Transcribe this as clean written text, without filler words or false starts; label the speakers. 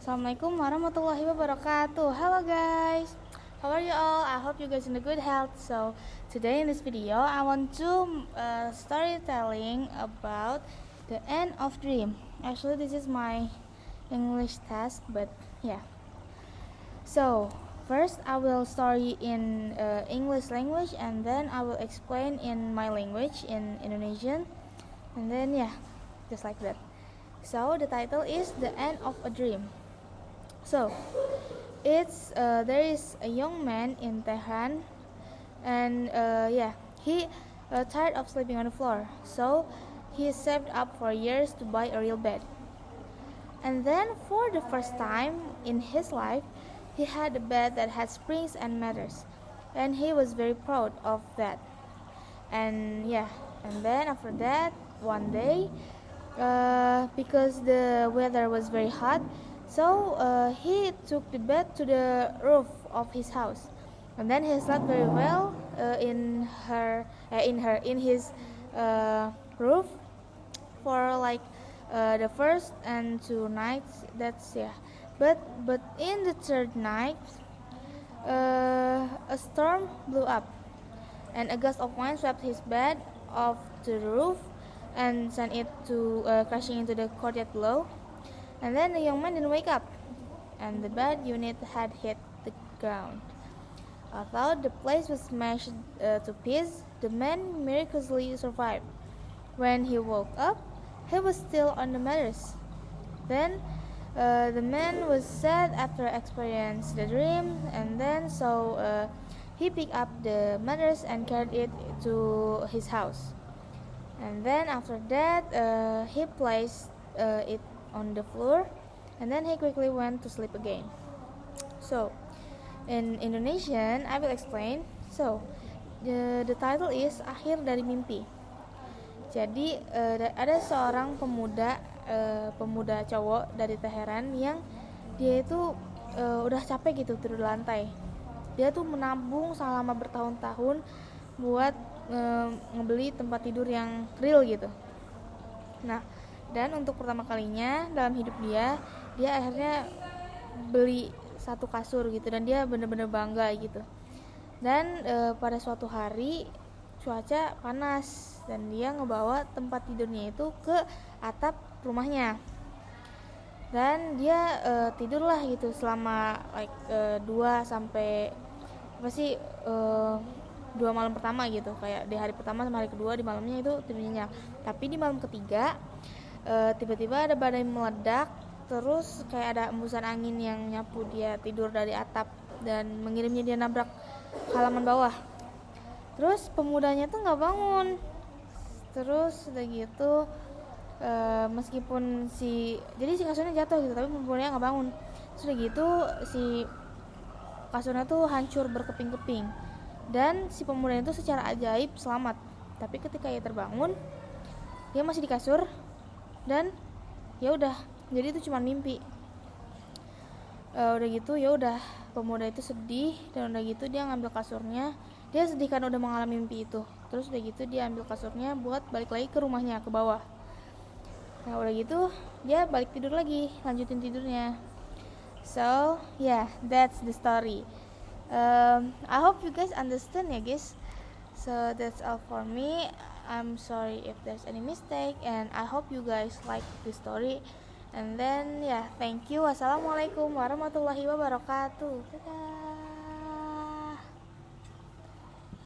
Speaker 1: Assalamualaikum warahmatullahi wabarakatuh. Hello guys, how are you all? I hope you guys in a good health. So today in this video I want to storytelling about the end of dream. Actually this is my English test, but yeah. So first I will story in English language, and then I will explain in my language in Indonesian, and then yeah, just like that. So the title is The End of a Dream. So it's there is a young man in Tehran, and he tired of sleeping on the floor, so he saved up for years to buy a real bed. And then for the first time in his life, he had a bed that had springs and matters, and he was very proud of that. And then after that, one day, because the weather was very hot, so he took the bed to the roof of his house, and then he slept very well in his roof for like the first and two nights. But in the third night, a storm blew up, and a gust of wind swept his bed off the roof and sent it to crashing into the courtyard below. And then the young man didn't wake up, and the bed unit had hit the ground. Although the place was smashed to pieces, the man miraculously survived. When he woke up, he was still on the mattress. Then the man was sad after experiencing the dream, and then he picked up the mattress and carried it to his house. And then after that, he placed it on the floor, and then he quickly went to sleep again. So in Indonesian I will explain. So the title is Akhir dari Mimpi. Jadi ada seorang pemuda cowok dari Teheran yang dia itu udah capek gitu tidur di lantai. Dia tuh menabung selama bertahun-tahun buat ngebeli tempat tidur yang real gitu. Nah, dan untuk pertama kalinya dalam hidup dia akhirnya beli satu kasur gitu, dan dia bener-bener bangga gitu. Dan pada suatu hari cuaca panas, dan dia ngebawa tempat tidurnya itu ke atap rumahnya, dan dia tidurlah gitu selama 2 malam pertama gitu, kayak di hari pertama sama hari kedua, di malamnya itu tidur nyenyak. Tapi di malam ketiga tiba-tiba ada badai meledak, terus kayak ada embusan angin yang nyapu dia tidur dari atap dan mengirimnya dia nabrak halaman bawah. Terus pemudanya tuh nggak bangun. Terus udah gitu meskipun jadi si kasurnya jatuh gitu, tapi pemudanya nggak bangun. Terus udah gitu si kasurnya tuh hancur berkeping-keping, dan si pemuda itu secara ajaib selamat. Tapi ketika ia terbangun, dia masih di kasur, dan ya udah, jadi itu cuma mimpi. Udah gitu ya udah, pemuda itu sedih, dan udah gitu dia ngambil kasurnya. Dia sedih kan udah mengalami mimpi itu. Terus udah gitu dia ambil kasurnya buat balik lagi ke rumahnya, ke bawah. Nah udah gitu dia balik tidur lagi, lanjutin tidurnya. So yeah, that's the story. I hope you guys understand ya guys. So that's all for me. I'm sorry if there's any mistake, and I hope you guys like the story. And then thank you. Wassalamualaikum warahmatullahi wabarakatuh. Dadah.